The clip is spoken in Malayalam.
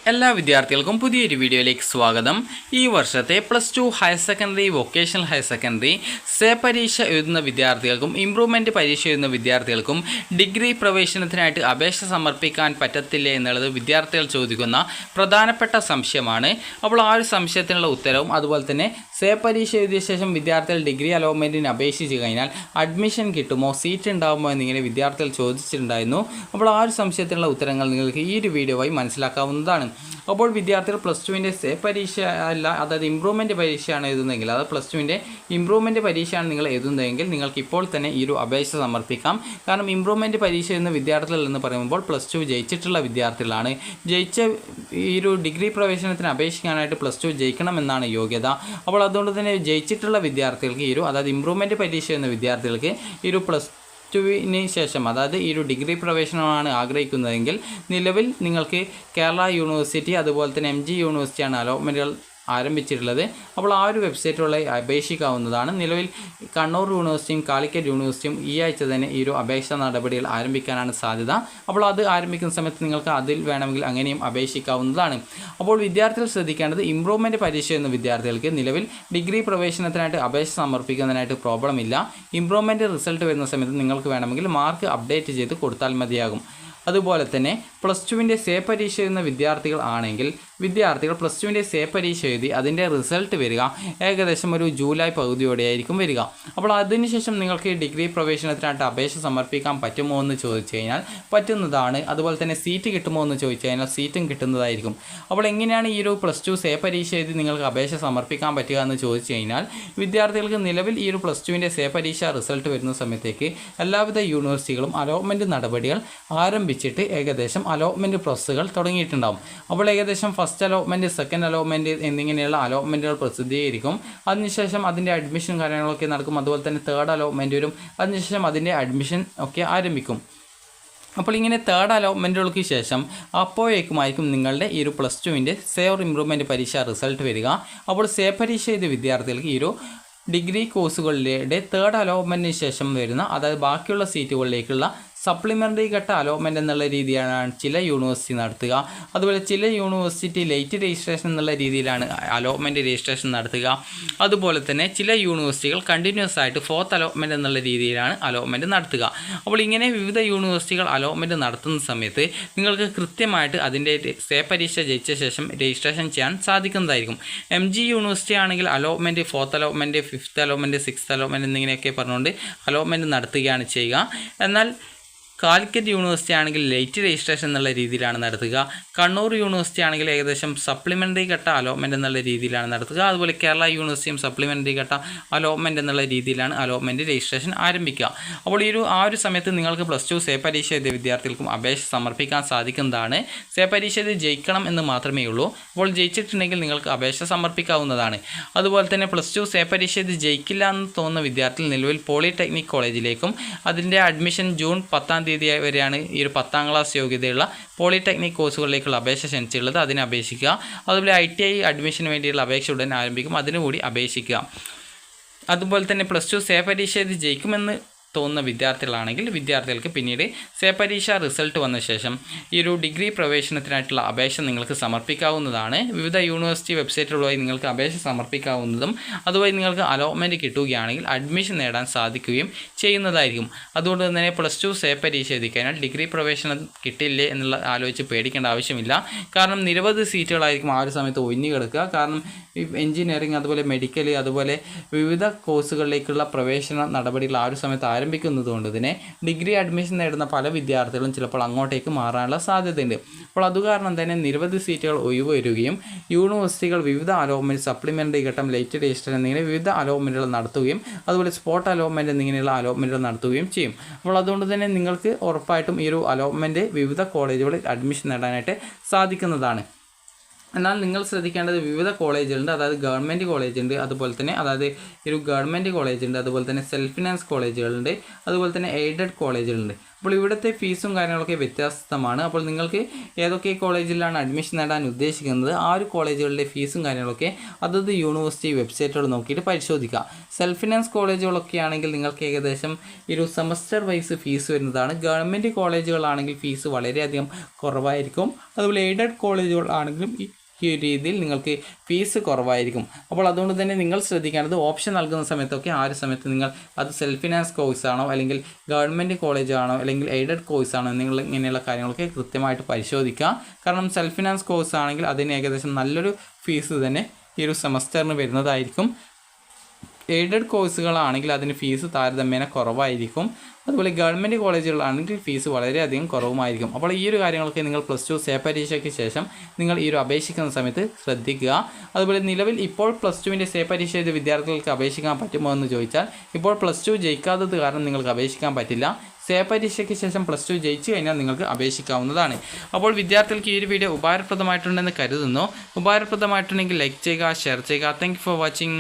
എല്ലാ വിദ്യാർത്ഥികൾക്കും പുതിയൊരു വീഡിയോയിലേക്ക് സ്വാഗതം. ഈ വർഷത്തെ +2 higher secondary, vocational higher secondary say പരീക്ഷ എഴുതുന്ന വിദ്യാർത്ഥികൾക്കും ഇംപ്രൂവ്മെൻറ്റ് പരീക്ഷ എഴുതുന്ന വിദ്യാർത്ഥികൾക്കും ഡിഗ്രി പ്രവേശനത്തിനായിട്ട് അപേക്ഷ സമർപ്പിക്കാൻ പറ്റത്തില്ലേ എന്നുള്ളത് വിദ്യാർത്ഥികൾ ചോദിക്കുന്ന പ്രധാനപ്പെട്ട സംശയമാണ്. അപ്പോൾ ആ ഒരു സംശയത്തിനുള്ള ഉത്തരവും അതുപോലെ തന്നെ സേ പരീക്ഷ എഴുതിയ ശേഷം വിദ്യാർത്ഥികൾ ഡിഗ്രി അലോട്ട്മെൻറ്റിന് അപേക്ഷിച്ച് കഴിഞ്ഞാൽ അഡ്മിഷൻ കിട്ടുമോ, സീറ്റ് ഉണ്ടാകുമോ എന്നിങ്ങനെ വിദ്യാർത്ഥികൾ ചോദിച്ചിട്ടുണ്ടായിരുന്നു. അപ്പോൾ ആ ഒരു സംശയത്തിനുള്ള ഉത്തരങ്ങൾ നിങ്ങൾക്ക് ഈ ഒരു വീഡിയോ വഴി മനസ്സിലാക്കാവുന്നതാണ്. അപ്പോൾ വിദ്യാർത്ഥികൾ +2ൻ്റെ സേ പരീക്ഷ അല്ല, അതായത് ഇംപ്രൂവ്മെൻറ്റ് പരീക്ഷയാണ് എഴുതുന്നതെങ്കിൽ, അതായത് +2ൻ്റെ ഇംപ്രൂവ്മെൻറ്റ് പരീക്ഷയാണ് നിങ്ങൾ എഴുതുന്നതെങ്കിൽ നിങ്ങൾക്ക് ഇപ്പോൾ തന്നെ ഈ ഒരു അപേക്ഷ സമർപ്പിക്കാം. കാരണം ഇംപ്രൂവ്മെൻറ്റ് പരീക്ഷ എഴുതുന്ന വിദ്യാർത്ഥികൾ എന്ന് പറയുമ്പോൾ +2 ജയിച്ചിട്ടുള്ള വിദ്യാർത്ഥികളാണ്. ജയിച്ച ഈ ഒരു ഡിഗ്രി പ്രവേശനത്തിന് അപേക്ഷിക്കാനായിട്ട് +2 ജയിക്കണമെന്നാണ് യോഗ്യത. അപ്പോൾ അതുകൊണ്ട് തന്നെ ജയിച്ചിട്ടുള്ള വിദ്യാർത്ഥികൾക്ക് ഈ ഒരു, അതായത് ഇംപ്രൂവ്മെൻറ്റ് പരീക്ഷ എന്ന വിദ്യാർത്ഥികൾക്ക് ഈ ഒരു +2ന് ശേഷം, അതായത് ഈ ഒരു ഡിഗ്രി പ്രവേശനമാണ് ആഗ്രഹിക്കുന്നതെങ്കിൽ നിലവിൽ നിങ്ങൾക്ക് കേരള യൂണിവേഴ്സിറ്റി അതുപോലെ തന്നെ MG യൂണിവേഴ്സിറ്റിയാണ് അലോട്ട്മെൻറ്റുകൾ ആരംഭിച്ചിട്ടുള്ളത്. അപ്പോൾ ആ ഒരു വെബ്സൈറ്റുകളിൽ അപേക്ഷിക്കാവുന്നതാണ്. നിലവിൽ കണ്ണൂർ യൂണിവേഴ്സിറ്റിയും കാലിക്കറ്റ് യൂണിവേഴ്സിറ്റിയും ഈ ആഴ്ച തന്നെ ഈ ഒരു അപേക്ഷാ നടപടികൾ ആരംഭിക്കാനാണ് സാധ്യത. അപ്പോൾ അത് ആരംഭിക്കുന്ന സമയത്ത് നിങ്ങൾക്ക് അതിൽ വേണമെങ്കിൽ അങ്ങനെയും അപേക്ഷിക്കാവുന്നതാണ്. അപ്പോൾ വിദ്യാർത്ഥികൾ ശ്രദ്ധിക്കേണ്ടത്, ഇംപ്രൂവ്മെൻറ്റ് പരീക്ഷ എന്ന വിദ്യാർത്ഥികൾക്ക് നിലവിൽ ഡിഗ്രി പ്രവേശനത്തിനായിട്ട് അപേക്ഷ സമർപ്പിക്കുന്നതിനായിട്ട് പ്രോബ്ലം ഇല്ല. ഇംപ്രൂവ്മെൻറ്റ് റിസൾട്ട് വരുന്ന സമയത്ത് നിങ്ങൾക്ക് വേണമെങ്കിൽ മാർക്ക് അപ്ഡേറ്റ് ചെയ്ത് കൊടുത്താൽ മതിയാകും. അതുപോലെ തന്നെ +2ൻ്റെ സേ പരീക്ഷ എഴുതുന്ന വിദ്യാർത്ഥികൾ ആണെങ്കിൽ വിദ്യാർത്ഥികൾ +2ൻ്റെ സേ പരീക്ഷ എഴുതി അതിൻ്റെ റിസൾട്ട് വരിക ഏകദേശം ഒരു ജൂലൈ പകുതിയോടെയായിരിക്കും വരിക. അപ്പോൾ അതിനുശേഷം നിങ്ങൾക്ക് ഡിഗ്രി പ്രവേശനത്തിനായിട്ട് അപേക്ഷ സമർപ്പിക്കാൻ പറ്റുമോ എന്ന് ചോദിച്ചു കഴിഞ്ഞാൽ പറ്റുന്നതാണ്. അതുപോലെ തന്നെ സീറ്റ് കിട്ടുമോ എന്ന് ചോദിച്ചു കഴിഞ്ഞാൽ സീറ്റും കിട്ടുന്നതായിരിക്കും. അപ്പോൾ എങ്ങനെയാണ് ഈ ഒരു +2 സേ പരീക്ഷ എഴുതി നിങ്ങൾക്ക് അപേക്ഷ സമർപ്പിക്കാൻ പറ്റുക എന്ന് ചോദിച്ചു കഴിഞ്ഞാൽ വിദ്യാർത്ഥികൾക്ക് നിലവിൽ ഈ ഒരു +2ൻ്റെ സേ പരീക്ഷ റിസൾട്ട് വരുന്ന സമയത്തേക്ക് എല്ലാവിധ യൂണിവേഴ്സിറ്റികളും അലോട്ട്മെൻറ്റ് നടപടികൾ ആരംഭിച്ചിട്ട് ഏകദേശം അലോട്ട്മെൻറ്റ് പ്രോസസ്സുകൾ തുടങ്ങിയിട്ടുണ്ടാകും. അപ്പോൾ ഏകദേശം ഫസ്റ്റ് അലോട്ട്മെൻറ്റ്, സെക്കൻഡ് അലോട്ട്മെൻറ്റ് എന്നിങ്ങനെയുള്ള അലോട്ട്മെൻറ്റുകൾ പ്രസിദ്ധീകരിക്കും. അതിനുശേഷം അതിൻ്റെ അഡ്മിഷൻ കാര്യങ്ങളൊക്കെ നടക്കും. അതുപോലെ തന്നെ തേർഡ് അലോട്ട്മെൻറ്റ് വരും. അതിനുശേഷം അതിൻ്റെ അഡ്മിഷൻ ഒക്കെ ആരംഭിക്കും. അപ്പോൾ ഇങ്ങനെ തേർഡ് അലോട്ട്മെൻറ്റുകൾക്ക് ശേഷം അപ്പോഴേക്കുമായിരിക്കും നിങ്ങളുടെ ഈ ഒരു +2ൻ്റെ സേ ഓർ ഇംപ്രൂവ്മെൻറ്റ് പരീക്ഷ റിസൾട്ട് വരിക. അപ്പോൾ സേ പരീക്ഷ ചെയ്ത വിദ്യാർത്ഥികൾക്ക് ഈ ഒരു ഡിഗ്രി കോഴ്സുകളുടെ തേർഡ് അലോട്ട്മെൻറ്റിന് ശേഷം വരുന്ന, അതായത് ബാക്കിയുള്ള സീറ്റുകളിലേക്കുള്ള സപ്ലിമെൻ്ററി ഘട്ട അലോട്ട്മെൻറ്റ് എന്നുള്ള രീതിയാണ് ചില യൂണിവേഴ്സിറ്റി നടത്തുക. അതുപോലെ ചില യൂണിവേഴ്സിറ്റി ലേറ്റ് രജിസ്ട്രേഷൻ എന്നുള്ള രീതിയിലാണ് അലോട്ട്മെൻറ്റ് രജിസ്ട്രേഷൻ നടത്തുക. അതുപോലെ തന്നെ ചില യൂണിവേഴ്സിറ്റികൾ കണ്ടിന്യൂസ് ആയിട്ട് ഫോർത്ത് അലോട്ട്മെൻറ്റ് എന്നുള്ള രീതിയിലാണ് അലോട്ട്മെൻറ്റ് നടത്തുക. അപ്പോൾ ഇങ്ങനെ വിവിധ യൂണിവേഴ്സിറ്റികൾ അലോട്ട്മെൻറ്റ് നടത്തുന്ന സമയത്ത് നിങ്ങൾക്ക് കൃത്യമായിട്ട് അതിൻ്റെ സേ പരീക്ഷ ജയിച്ച ശേഷം രജിസ്ട്രേഷൻ ചെയ്യാൻ സാധിക്കുന്നതായിരിക്കും. MG യൂണിവേഴ്സിറ്റി ആണെങ്കിൽ allotment fourth allotment, fifth allotment, sixth allotment എന്നിങ്ങനെയൊക്കെ പറഞ്ഞുകൊണ്ട് അലോട്ട്മെൻറ്റ് നടത്തുകയാണ് ചെയ്യുക. എന്നാൽ കാലിക്കറ്റ് യൂണിവേഴ്സിറ്റി ആണെങ്കിൽ ലേറ്റ് രജിസ്ട്രേഷൻ എന്നുള്ള രീതിയിലാണ് നടത്തുക. കണ്ണൂർ യൂണിവേഴ്സിറ്റി ആണെങ്കിൽ ഏകദേശം സപ്ലിമെൻ്ററി ഘട്ട അലോട്ട്മെൻറ്റ് എന്നുള്ള രീതിയിലാണ് നടത്തുക. അതുപോലെ കേരള യൂണിവേഴ്സിറ്റിയും സപ്ലിമെൻ്ററി ഘട്ട അലോട്ട്മെൻറ്റ് എന്നുള്ള രീതിയിലാണ് അലോട്ട്മെൻറ്റ് രജിസ്ട്രേഷൻ ആരംഭിക്കുക. അപ്പോൾ ആ ഒരു സമയത്ത് നിങ്ങൾക്ക് +2 സേ പരീക്ഷ എഴുതിയ വിദ്യാർത്ഥികൾക്കും അപേക്ഷ സമർപ്പിക്കാൻ സാധിക്കുന്നതാണ്. സേ പരീക്ഷ എഴുതി ജയിക്കണം എന്ന് മാത്രമേ ഉള്ളൂ. അപ്പോൾ ജയിച്ചിട്ടുണ്ടെങ്കിൽ നിങ്ങൾക്ക് അപേക്ഷ സമർപ്പിക്കാവുന്നതാണ്. അതുപോലെ തന്നെ +2 സേ പരീക്ഷ എഴുതി ജയിക്കില്ല എന്ന് തോന്നുന്ന വിദ്യാർത്ഥികൾ നിലവിൽ പോളിടെക്നിക് കോളേജിലേക്കും അതിൻ്റെ അഡ്മിഷൻ ജൂൺ 10 തീയതി വരെയാണ് ഈ ഒരു 10ാം ക്ലാസ് യോഗ്യതയുള്ള പോളിടെക്നിക് കോഴ്സുകളിലേക്കുള്ള അപേക്ഷ ക്ഷണിച്ചിട്ടുള്ളത്. അതിന് അപേക്ഷിക്കുക. അതുപോലെ ITI അഡ്മിഷന് വേണ്ടിയുള്ള അപേക്ഷ ഉടൻ ആരംഭിക്കും. അതിനുകൂടി അപേക്ഷിക്കുക. അതുപോലെ തന്നെ +2 സേ പരീക്ഷ എഴുതി ജയിക്കുമെന്ന് തോന്നുന്ന വിദ്യാർത്ഥികളാണെങ്കിൽ വിദ്യാർത്ഥികൾക്ക് പിന്നീട് സേ പരീക്ഷ റിസൾട്ട് വന്ന ശേഷം ഈ ഒരു ഡിഗ്രി പ്രവേശനത്തിനായിട്ടുള്ള അപേക്ഷ നിങ്ങൾക്ക് സമർപ്പിക്കാവുന്നതാണ്. വിവിധ യൂണിവേഴ്സിറ്റി വെബ്സൈറ്റുകളുമായി നിങ്ങൾക്ക് അപേക്ഷ സമർപ്പിക്കാവുന്നതും അതുവഴി നിങ്ങൾക്ക് അലോട്ട്മെൻറ്റ് കിട്ടുകയാണെങ്കിൽ അഡ്മിഷൻ നേടാൻ സാധിക്കുകയും ചെയ്യുന്നതായിരിക്കും. അതുകൊണ്ട് തന്നെ +2 സേ പരീക്ഷ എഴുതി കഴിഞ്ഞാൽ ഡിഗ്രി പ്രവേശനം കിട്ടില്ലേ എന്നുള്ള ആലോചിച്ച് പേടിക്കേണ്ട ആവശ്യമില്ല. കാരണം നിരവധി സീറ്റുകളായിരിക്കും ആ ഒരു സമയത്ത് ഒഴിഞ്ഞു കിടക്കുക. കാരണം എഞ്ചിനീയറിംഗ്, അതുപോലെ മെഡിക്കൽ, അതുപോലെ വിവിധ കോഴ്സുകളിലേക്കുള്ള പ്രവേശന നടപടികൾ ആ ഒരു സമയത്ത് ആരംഭിക്കുന്നതുകൊണ്ട് തന്നെ ഡിഗ്രി അഡ്മിഷൻ നേടുന്ന പല വിദ്യാർത്ഥികളും ചിലപ്പോൾ അങ്ങോട്ടേക്ക് മാറാനുള്ള സാധ്യതയുണ്ട്. അപ്പോൾ അതുകാരണം തന്നെ നിരവധി സീറ്റുകൾ ഒഴിവ് വരികയും യൂണിവേഴ്സിറ്റികൾ വിവിധ അലോട്ട്മെൻറ്റ്, സപ്ലിമെൻ്ററി ഘട്ടം, ലേറ്റ് രജിസ്ട്രേഷൻ എന്നിങ്ങനെ വിവിധ അലോട്ട്മെൻറ്റുകൾ നടത്തുകയും അതുപോലെ സ്പോട്ട് അലോട്ട്മെൻറ്റ് എന്നിങ്ങനെയുള്ള അലോട്ട്മെൻറ്റുകൾ നടത്തുകയും ചെയ്യും. അപ്പോൾ അതുകൊണ്ട് തന്നെ നിങ്ങൾക്ക് ഉറപ്പായിട്ടും ഈ ഒരു അലോട്ട്മെൻറ്റ് വിവിധ കോളേജുകളിൽ അഡ്മിഷൻ നേടാനായിട്ട് സാധിക്കുന്നതാണ്. എന്നാൽ നിങ്ങൾ ശ്രദ്ധിക്കേണ്ടത്, വിവിധ കോളേജുകളുണ്ട്. അതായത് ഗവൺമെൻറ് കോളേജുണ്ട്, അതുപോലെ തന്നെ ഒരു ഗവൺമെൻറ് കോളേജുണ്ട്, അതുപോലെ തന്നെ സെൽഫ് ഫിനാൻസ് കോളേജുകളുണ്ട്, അതുപോലെ തന്നെ എയ്ഡഡ് കോളേജുകളുണ്ട്. അപ്പോൾ ഇവിടുത്തെ ഫീസും കാര്യങ്ങളൊക്കെ വ്യത്യസ്തമാണ്. അപ്പോൾ നിങ്ങൾക്ക് ഏതൊക്കെ കോളേജിലാണ് അഡ്മിഷൻ നേടാൻ ഉദ്ദേശിക്കുന്നത് ആ ഒരു കോളേജുകളുടെ ഫീസും കാര്യങ്ങളൊക്കെ അതത് യൂണിവേഴ്സിറ്റി വെബ്സൈറ്റുകൾ നോക്കിയിട്ട് പരിശോധിക്കുക. സെൽഫ് ഫിനാൻസ് കോളേജുകളൊക്കെ ആണെങ്കിൽ നിങ്ങൾക്ക് ഏകദേശം ഒരു സെമസ്റ്റർ വൈസ് ഫീസ് വരുന്നതാണ്. ഗവൺമെൻറ് കോളേജുകളാണെങ്കിൽ ഫീസ് വളരെയധികം കുറവായിരിക്കും. അതുപോലെ എയ്ഡഡ് കോളേജുകളാണെങ്കിലും ഈ രീതിയിൽ നിങ്ങൾക്ക് ഫീസ് കുറവായിരിക്കും. അപ്പോൾ അതുകൊണ്ട് തന്നെ നിങ്ങൾ ശ്രദ്ധിക്കേണ്ടത് ഓപ്ഷൻ നൽകുന്ന സമയത്തൊക്കെ ആ ഒരു സമയത്ത് നിങ്ങൾ അത് സെൽഫ് ഫിനാൻസ് കോഴ്സാണോ അല്ലെങ്കിൽ ഗവൺമെൻറ് കോളേജാണോ അല്ലെങ്കിൽ എയ്ഡഡ് കോഴ്സാണോ നിങ്ങൾ ഇങ്ങനെയുള്ള കാര്യങ്ങളൊക്കെ കൃത്യമായിട്ട് പരിശോധിക്കുക. കാരണം സെൽഫ് ഫിനാൻസ് കോഴ്സ് ആണെങ്കിൽ അതിന് ഏകദേശം നല്ലൊരു ഫീസ് തന്നെ ഈ ഒരു സെമസ്റ്ററിന് വരുന്നതായിരിക്കും. എയ്ഡഡ് കോഴ്സുകളാണെങ്കിൽ അതിന് ഫീസ് താരതമ്യേന കുറവായിരിക്കും. അതുപോലെ ഗവൺമെൻറ് കോളേജുകളാണെങ്കിൽ ഫീസ് വളരെയധികം കുറവുമായിരിക്കും. അപ്പോൾ ഈ ഒരു കാര്യങ്ങളൊക്കെ നിങ്ങൾ +2 സേ പരീക്ഷയ്ക്ക് ശേഷം നിങ്ങൾ ഈ ഒരു അപേക്ഷിക്കുന്ന സമയത്ത് ശ്രദ്ധിക്കുക. അതുപോലെ നിലവിൽ ഇപ്പോൾ +2വിൻ്റെ സേ പരീക്ഷ എഴുതിയ വിദ്യാർത്ഥികൾക്ക് അപേക്ഷിക്കാൻ പറ്റുമോ എന്ന് ചോദിച്ചാൽ ഇപ്പോൾ +2 ജയിക്കാത്തത് കാരണം നിങ്ങൾക്ക് അപേക്ഷിക്കാൻ പറ്റില്ല. സേ പരീക്ഷയ്ക്ക് ശേഷം +2 ജയിച്ചു കഴിഞ്ഞാൽ നിങ്ങൾക്ക് അപേക്ഷിക്കാവുന്നതാണ്. അപ്പോൾ വിദ്യാർത്ഥികൾക്ക് ഈ ഒരു വീഡിയോ ഉപകാരപ്രദമായിട്ടുണ്ടെന്ന് കരുതുന്നു. ഉപകാരപ്രദമായിട്ടുണ്ടെങ്കിൽ ലൈക്ക് ചെയ്യുക, ഷെയർ ചെയ്യുക. Thank you for watching.